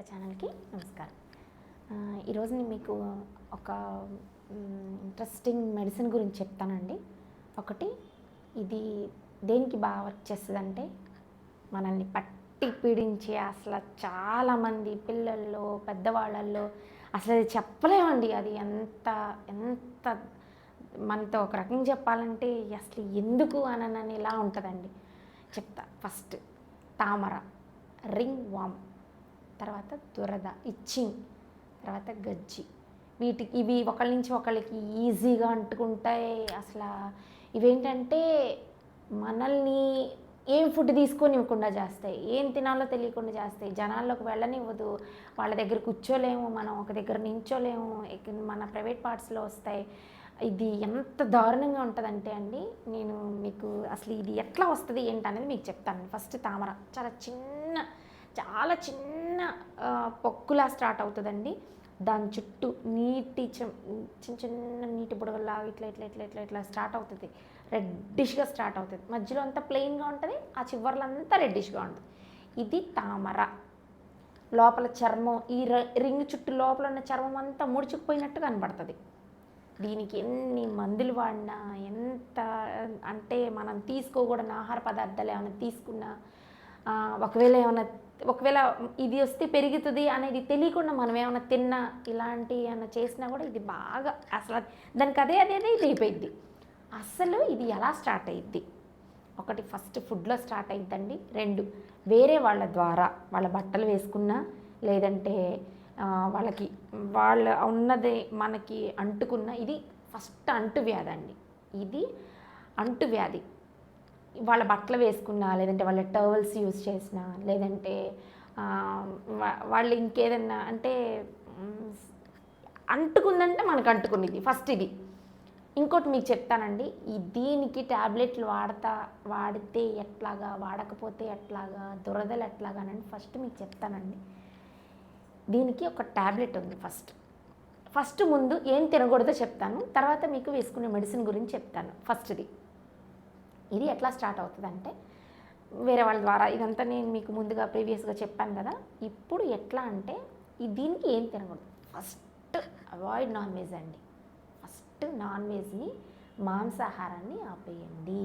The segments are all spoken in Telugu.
ఛానల్కి నమస్కారం. ఈరోజు నేను మీకు ఒక ఇంట్రెస్టింగ్ మెడిసిన్ గురించి చెప్తానండి. ఒకటి, ఇది దేనికి బాగా వర్క్ చేస్తుందంటే, మనల్ని పట్టి పీడించే అసలు చాలామంది పిల్లల్లో పెద్దవాళ్ళల్లో అసలు అది చెప్పలేమండి. అది ఎంత ఎంత మనతో ఒక రకంగా చెప్పాలంటే అసలు ఎందుకు అని ఇలా ఉంటుందండి. చెప్తా. ఫస్ట్ తామర, రింగ్ వామ్, తర్వాత దురద, ఇచ్చింగ్, తర్వాత గజ్జి. ఇవి ఒకళ్ళ నుంచి ఒకళ్ళకి ఈజీగా అంటుకుంటాయి. అసలు ఇవేంటంటే మనల్ని ఏం ఫుడ్ తీసుకొని ఇవ్వకుండా చేస్తాయి, ఏం తినాలో తెలియకుండా చేస్తాయి, జనాల్లోకి వెళ్ళనివ్వదు, వాళ్ళ దగ్గర కూర్చోలేము, మనం ఒక దగ్గర నించోలేము, మన ప్రైవేట్ పార్ట్స్లో వస్తాయి. ఇది ఎంత దారుణంగా ఉంటుందంటే అండి, నేను మీకు అసలు ఇది ఎట్లా వస్తుంది ఏంటనేది మీకు చెప్తాను. ఫస్ట్ తామర చాలా చిన్న పొక్కులా స్టార్ట్ అవుతుందండి. దాని చుట్టూ చిన్న చిన్న నీటి బుడగల్లా ఇట్లా ఇట్లా ఇట్లా ఇట్లా ఇట్లా స్టార్ట్ అవుతుంది. రెడ్డిష్గా స్టార్ట్ అవుతుంది. మధ్యలో అంతా ప్లెయిన్గా ఉంటుంది, ఆ చివర్లంతా రెడ్డిష్గా ఉంటుంది. ఇది తామర. లోపల చర్మం, ఈ రింగ్ చుట్టూ లోపల ఉన్న చర్మం అంతా ముడుచుకుపోయినట్టు కనబడుతుంది. దీనికి ఎన్ని మందులు వాడినా, ఎంత అంటే మనం తీసుకోకూడని ఆహార పదార్థాలు ఏమైనా తీసుకున్నా, ఒకవేళ ఇది వస్తే పెరుగుతుంది అనేది తెలియకుండా మనం ఏమైనా తిన్నా, ఇలాంటి ఏమైనా చేసినా కూడా ఇది బాగా అసలు దానికి అదే అయిపోయిద్ది. అసలు ఇది ఎలా స్టార్ట్ అయ్యిద్ది? ఒకటి, ఫస్ట్ ఫుడ్లో స్టార్ట్ అయ్యిద్దండి. 2, వేరే వాళ్ళ ద్వారా వాళ్ళ బట్టలు వేసుకున్నా, లేదంటే వాళ్ళ ఉన్నది మనకి అంటుకున్న, ఇది ఫస్ట్ అంటువ్యాధి అండి. ఇది అంటువ్యాధి. వాళ్ళ బట్టలు వేసుకున్నా, లేదంటే వాళ్ళ టవల్స్ యూజ్ చేసినా, లేదంటే వాళ్ళు ఇంకేదన్నా అంటే అంటుకుందంటే మనకు అంటుకునేది ఫస్ట్ ఇది. ఇంకోటి మీకు చెప్తానండి, దీనికి ట్యాబ్లెట్లు వాడితే ఎట్లాగా, వాడకపోతే ఎట్లాగా, దురదలు ఎట్లాగానండి ఫస్ట్ మీకు చెప్తానండి. దీనికి ఒక ట్యాబ్లెట్ ఉంది. ఫస్ట్ ముందు ఏం తినకూడదో చెప్తాను, తర్వాత మీకు వేసుకునే మెడిసిన్ గురించి చెప్తాను. ఫస్ట్ది, ఇది ఎట్లా స్టార్ట్ అవుతుందంటే, వేరే వాళ్ళ ద్వారా, ఇదంతా నేను మీకు ముందుగా ప్రీవియస్గా చెప్పాను కదా. ఇప్పుడు ఎట్లా అంటే, దీనికి ఏం తినకూడదు. ఫస్ట్ అవాయిడ్ నాన్ వెజ్ అండి. ఫస్ట్ నాన్ వెజ్ని, మాంసాహారాన్ని ఆపేయండి.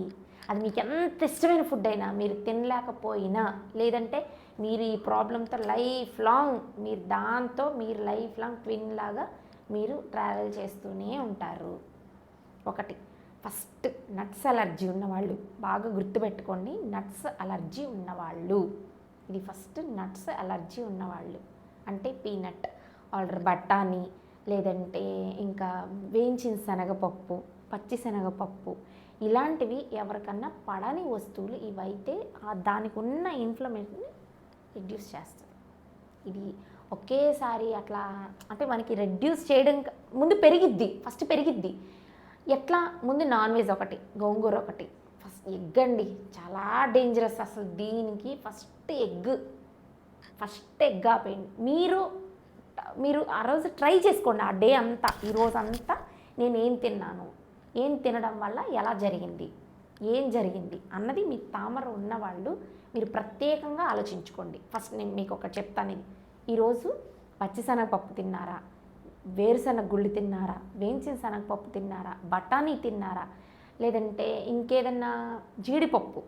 అది మీకు ఎంత ఇష్టమైన ఫుడ్ అయినా మీరు తినలేకపోయినా, లేదంటే మీరు ఈ ప్రాబ్లంతో లైఫ్ లాంగ్ మీరు లైఫ్ లాంగ్ ట్విన్ లాగా మీరు ట్రావెల్ చేస్తూనే ఉంటారు. ఒకటి, ఫస్ట్ నట్స్ అలర్జీ ఉన్నవాళ్ళు బాగా గుర్తుపెట్టుకోండి. నట్స్ అలర్జీ ఉన్నవాళ్ళు, ఇది ఫస్ట్ నట్స్ అలర్జీ ఉన్నవాళ్ళు అంటే పీనట్ ఆర్ బఠానీ, లేదంటే ఇంకా వేయించిన శనగపప్పు, పచ్చి శనగపప్పు, ఇలాంటివి ఎవరికన్నా పడని వస్తువులు ఇవైతే దానికి ఉన్న ఇన్ఫ్లమేషన్ని రెడ్యూస్ చేస్తుంది. ఇది ఒకేసారి అట్లా అంటే మనకి రెడ్యూస్ చేయడం ముందు ఫస్ట్ పెరిగిద్ది. ఎట్లా? ముందు నాన్ వెజ్ ఒకటి, గోంగూర ఒకటి, ఫస్ట్ ఎగ్ అండి, చాలా డేంజరస్ అసలు. దీనికి ఫస్ట్ ఎగ్ ఆపేయండి. మీరు ఆ రోజు ట్రై చేసుకోండి. ఆ డే అంతా, ఈ రోజు అంతా నేను ఏం తిన్నాను, ఏం తినడం వల్ల ఎలా జరిగింది, ఏం జరిగింది అన్నది మీ తామర ఉన్నవాళ్ళు మీరు ప్రత్యేకంగా ఆలోచించుకోండి. ఫస్ట్ నేను మీకు ఒకటి చెప్తాను. ఇది ఈరోజు పచ్చిశనగపప్పు తిన్నారా, వేరుశనగ గుళ్ళు తిన్నారా, వేయించిన శనగపప్పు తిన్నారా, బఠానీ తిన్నారా, లేదంటే ఇంకేదన్నా జీడిపప్పు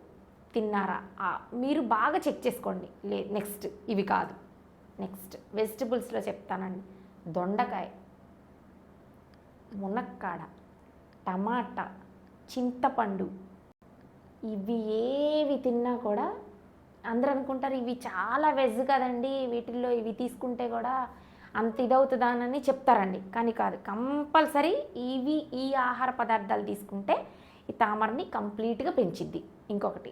తిన్నారా, మీరు బాగా చెక్ చేసుకోండి. నెక్స్ట్ ఇవి కాదు, నెక్స్ట్ వెజిటబుల్స్లో చెప్తానండి. దొండకాయ, మునక్కాడ, టమాటా, చింతపండు, ఇవి ఏవి తిన్నా కూడా అందరూ అనుకుంటారు ఇవి చాలా వెజ్ కదండి, వీటిల్లో ఇవి తీసుకుంటే కూడా అంత ఇదవుతుందానని చెప్తారండి. కానీ కాదు, కంపల్సరీ ఈ ఆహార పదార్థాలు తీసుకుంటే ఈ తామరని కంప్లీట్గా పెంచిద్ది. ఇంకొకటి,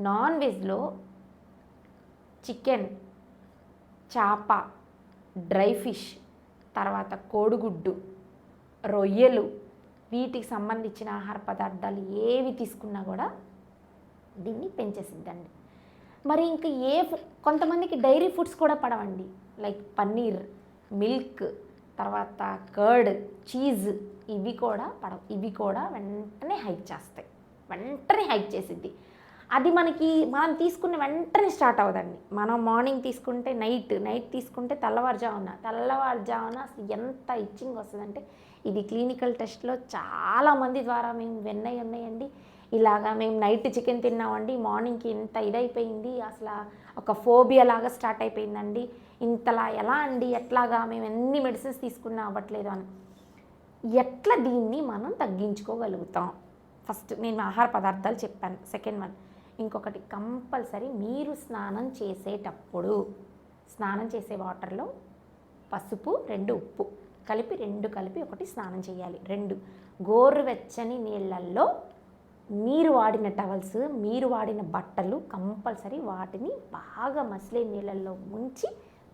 నాన్ వెజ్లో చికెన్, చేప, డ్రై ఫిష్, తర్వాత కోడిగుడ్డు, రొయ్యలు, వీటికి సంబంధించిన ఆహార పదార్థాలు ఏవి తీసుకున్నా కూడా దీన్ని పెంచేసిద్దండి. మరి ఇంకా కొంతమందికి డైరీ ఫుడ్స్ కూడా పడవండి. లైక్ పన్నీర్, మిల్క్, తర్వాత కర్డ్, చీజ్, ఇవి కూడా పడవు. ఇవి కూడా వెంటనే హైక్ చేస్తాయి, వెంటనే హైక్ చేసిద్ది. అది మనం తీసుకున్న వెంటనే స్టార్ట్ అవ్వదండి. మనం మార్నింగ్ తీసుకుంటే నైట్ తీసుకుంటే తెల్లవారుజామున అసలు ఎంత ఇచ్చింగ్ వస్తుందంటే, ఇది క్లినికల్ టెస్ట్‌లో చాలామంది ద్వారా మేము విన్నయి ఉన్నాయండి. ఇలాగా మేము నైట్ చికెన్ తిన్నామండి, మార్నింగ్‌కి ఇంత ఇదైపోయింది, అసలు ఒక ఫోబియా లాగా స్టార్ట్ అయిపోయిందండి, ఇంతలా ఎలా అండి, ఎట్లాగా మేము ఎన్ని మెడిసిన్స్ తీసుకున్నా అవ్వట్లేదు అని. ఎట్లా దీన్ని మనం తగ్గించుకోగలుగుతాం? ఫస్ట్ నేను ఆహార పదార్థాలు చెప్పాను. సెకండ్ వన్ ఇంకొకటి, కంపల్సరీ మీరు స్నానం చేసే వాటర్లో పసుపు, 2 ఉప్పు కలిపి ఒకటి స్నానం చేయాలి. 2 గోరువెచ్చని నీళ్ళల్లో మీరు వాడిన టవల్స్, మీరు వాడిన బట్టలు కంపల్సరీ వాటిని బాగా మసిలే నీళ్ళల్లో ముంచి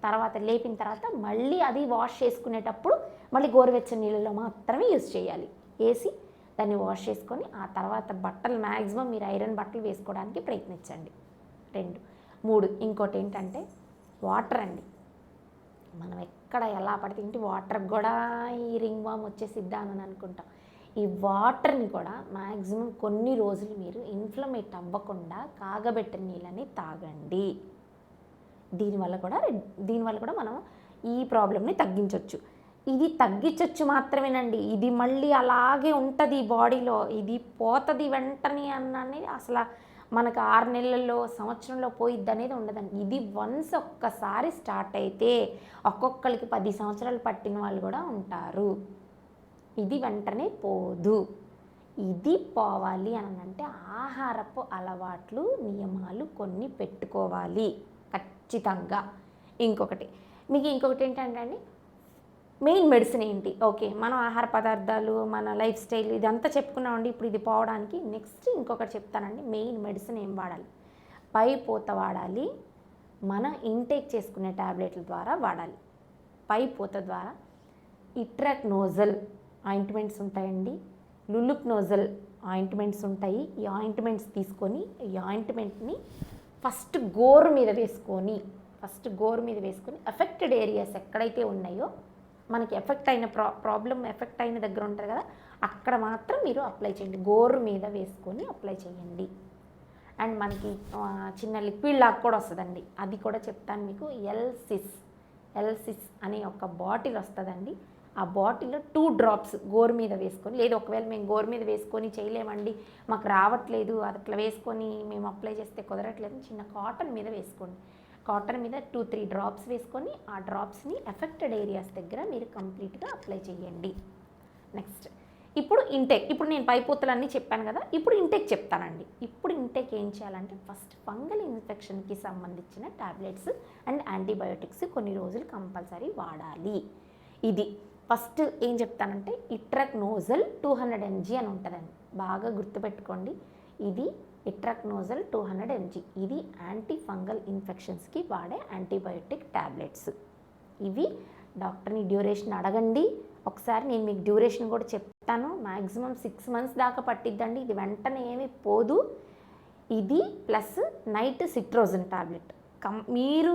తర్వాత లేపిన తర్వాత మళ్ళీ అది వాష్ చేసుకునేటప్పుడు మళ్ళీ గోరువెచ్చని నీళ్ళలో మాత్రమే యూజ్ చేయాలి. వేసి దాన్ని వాష్ చేసుకొని ఆ తర్వాత బట్టలు మ్యాక్సిమం మీరు ఐరన్ బట్టలు వేసుకోవడానికి ప్రయత్నించండి. 2 3 ఇంకోటి ఏంటంటే వాటర్ అండి. మనం ఎక్కడ ఎలా పడితే ఇంటి వాటర్కి కూడా ఈ రింగ్ వామ్ వచ్చేసిద్దా అని అనుకుంటాం. ఈ వాటర్ని కూడా మ్యాక్సిమం కొన్ని రోజులు మీరు ఇన్ఫ్లమేట్ అవ్వకుండా కాగబెట్టిన నీళ్ళని తాగండి. దీనివల్ల కూడా మనం ఈ ప్రాబ్లమ్ని తగ్గించవచ్చు. ఇది తగ్గించవచ్చు మాత్రమేనండి. ఇది మళ్ళీ అలాగే ఉంటుంది బాడీలో, ఇది పోతుంది వెంటనే అన్నది అసలు మనకు 6 నెలల్లో సంవత్సరంలో పోయిద్ది అనేది ఉండదండి. ఇది వన్స్ ఒక్కసారి స్టార్ట్ అయితే ఒక్కొక్కరికి 10 సంవత్సరాలు పట్టిన వాళ్ళు కూడా ఉంటారు. ఇది వెంటనే పోదు. ఇది పోవాలి అని అంటే ఆహారపు అలవాట్లు, నియమాలు కొన్ని పెట్టుకోవాలి ఖచ్చితంగా. ఇంకొకటి ఏంటంటే అండి, మెయిన్ మెడిసిన్ ఏంటి? ఓకే, మనం ఆహార పదార్థాలు, మన లైఫ్ స్టైల్ ఇదంతా చెప్పుకున్నామండి. ఇప్పుడు ఇది పోవడానికి నెక్స్ట్ ఇంకొకటి చెప్తానండి. మెయిన్ మెడిసిన్ ఏం వాడాలి? పైపోత వాడాలి. మన ఇంటేక్ చేసుకునే ట్యాబ్లెట్ల ద్వారా వాడాలి. పైపోత ద్వారా ఇట్రాక్నోజల్ ఆయింట్మెంట్స్ ఉంటాయండి, లులుక్నోజల్ ఆయింట్మెంట్స్ ఉంటాయి. ఈ ఆయింట్మెంట్స్ తీసుకొని ఈ ఆయింట్మెంట్ని ఫస్ట్ గోరు మీద వేసుకొని ఎఫెక్టెడ్ ఏరియాస్ ఎక్కడైతే ఉన్నాయో, మనకి ఎఫెక్ట్ అయిన ప్రాబ్లం ఎఫెక్ట్ అయిన దగ్గర ఉంటుంది కదా, అక్కడ మాత్రం మీరు అప్లై చేయండి. గోరు మీద వేసుకొని అప్లై చేయండి. అండ్ మనకి చిన్న లిక్విడ్ లాగా కూడా వస్తుందండి, అది కూడా చెప్తాను మీకు. ఎల్సిస్ అనే ఒక బాటిల్ వస్తుందండి. ఆ బాటిల్లో 2 drops గోరు మీద వేసుకొని, లేదు ఒకవేళ మేము గోరు మీద వేసుకొని చేయలేమండి, మాకు రావట్లేదు, అది అట్లా వేసుకొని మేము అప్లై చేస్తే కుదరట్లేదు, చిన్న కాటన్ మీద వేసుకోండి. కాటన్ మీద 2-3 drops వేసుకొని ఆ డ్రాప్స్ని ఎఫెక్టెడ్ ఏరియాస్ దగ్గర మీరు కంప్లీట్గా అప్లై చేయండి. నెక్స్ట్ ఇప్పుడు నేను పైపోతలన్నీ చెప్పాను కదా, ఇప్పుడు ఇంటేక్ చెప్తానండి. ఇప్పుడు ఇంటేక్ ఏం చేయాలంటే ఫస్ట్ ఫంగల్ ఇన్ఫెక్షన్కి సంబంధించిన టాబ్లెట్స్ అండ్ యాంటీబయోటిక్స్ కొన్ని రోజులు కంపల్సరీ వాడాలి. ఇది ఫస్ట్ ఏం చెప్తానంటే ఇట్రాక్నోజల్ 200 mg అని ఉంటుందండి, బాగా గుర్తుపెట్టుకోండి. ఇది ఇట్రాక్నోజల్ 200 mg. ఇది యాంటీ ఫంగల్ ఇన్ఫెక్షన్స్కి వాడే యాంటీబయోటిక్ ట్యాబ్లెట్స్. ఇవి డాక్టర్ని డ్యూరేషన్ అడగండి. ఒకసారి నేను మీకు డ్యూరేషన్ కూడా చెప్తాను. మ్యాక్సిమం 6 months దాకా పట్టిద్దండి. ఇది వెంటనే ఏమీ పోదు. ఇది ప్లస్ నైట్ సిట్రోజిన్ ట్యాబ్లెట్. మీరు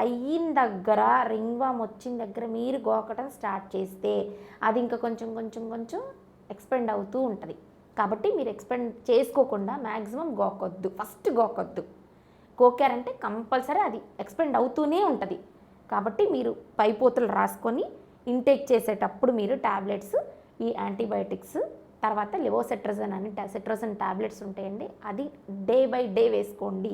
అయిన దగ్గర రింగ్ వామ్ వచ్చిన దగ్గర మీరు గోకటం స్టార్ట్ చేస్తే అది ఇంకా కొంచెం ఎక్స్పెండ్ అవుతూ ఉంటుంది. కాబట్టి మీరు ఎక్స్పెండ్ చేసుకోకుండా మ్యాక్సిమం ఫస్ట్ గోకొద్దు. గోకారంటే కంపల్సరీ అది ఎక్స్పెండ్ అవుతూనే ఉంటుంది. కాబట్టి మీరు పైపోతలు రాసుకొని ఇంటేక్ చేసేటప్పుడు మీరు ట్యాబ్లెట్స్, ఈ యాంటీబయోటిక్స్, తర్వాత లెవోసెట్రజన్ అని సెట్రజన్ ట్యాబ్లెట్స్ ఉంటాయండి, అది డే బై డే వేసుకోండి.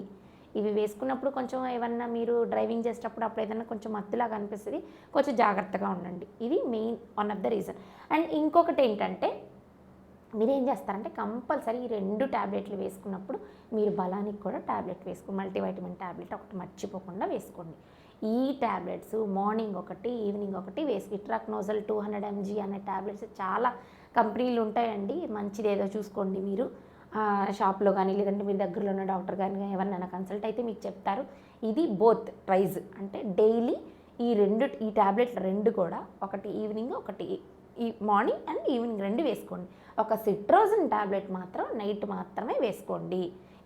ఇవి వేసుకున్నప్పుడు కొంచెం ఏమన్నా మీరు డ్రైవింగ్ చేసేటప్పుడు అప్పుడు ఏదైనా కొంచెం మత్తులాగా అనిపిస్తుంది, కొంచెం జాగ్రత్తగా ఉండండి. ఇది main one of the reason. And ఇంకొకటి ఏంటంటే మీరేం చేస్తారంటే కంపల్సరీ ఈ 2 ట్యాబ్లెట్లు వేసుకున్నప్పుడు మీరు బలానికి కూడా ట్యాబ్లెట్ వేసుకోండి. మల్టీవైటమిన్ ట్యాబ్లెట్ ఒకటి మర్చిపోకుండా వేసుకోండి. ఈ ట్యాబ్లెట్స్ మార్నింగ్ ఒకటి, ఈవినింగ్ ఒకటి ఇట్రాక్నోజల్ 200 mg అనే ట్యాబ్లెట్స్ చాలా కంపెనీలు ఉంటాయండి. మంచిది ఏదో చూసుకోండి మీరు షాప్లో కానీ, లేదంటే మీ దగ్గరలో ఉన్న డాక్టర్ కానీ ఎవరినైనా కన్సల్ట్ అయితే మీకు చెప్తారు. ఇది బోత్ ట్వైజ్ అంటే డైలీ ఈ ట్యాబ్లెట్లు 2 కూడా, ఒకటి ఈవినింగ్, ఒకటి ఈ మార్నింగ్ అండ్ ఈవినింగ్ 2 వేసుకోండి. ఒక సిట్రోజిన్ ట్యాబ్లెట్ మాత్రం నైట్ మాత్రమే వేసుకోండి.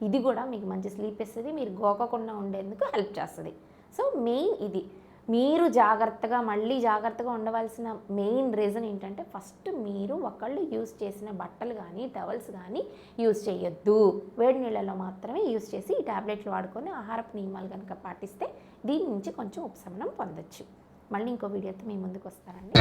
ఇది కూడా మీకు మంచి స్లీప్ ఇస్తుంది, మీరు గోకకుండా ఉండేందుకు హెల్ప్ చేస్తుంది. సో మెయిన్ ఇది. మీరు మళ్ళీ జాగ్రత్తగా ఉండవలసిన మెయిన్ రీజన్ ఏంటంటే ఫస్ట్ మీరు ఒకళ్ళు యూస్ చేసిన బట్టలు కానీ టవల్స్ కానీ యూస్ చేయొద్దు. వేడి నీళ్ళలో మాత్రమే యూస్ చేసి ఈ ట్యాబ్లెట్లు వాడుకొని ఆహారపు నియమాలు కనుక పాటిస్తే దీని నుంచి కొంచెం ఉపశమనం పొందొచ్చు. మళ్ళీ ఇంకో వీడియోతో మీ ముందుకు వస్తానండి.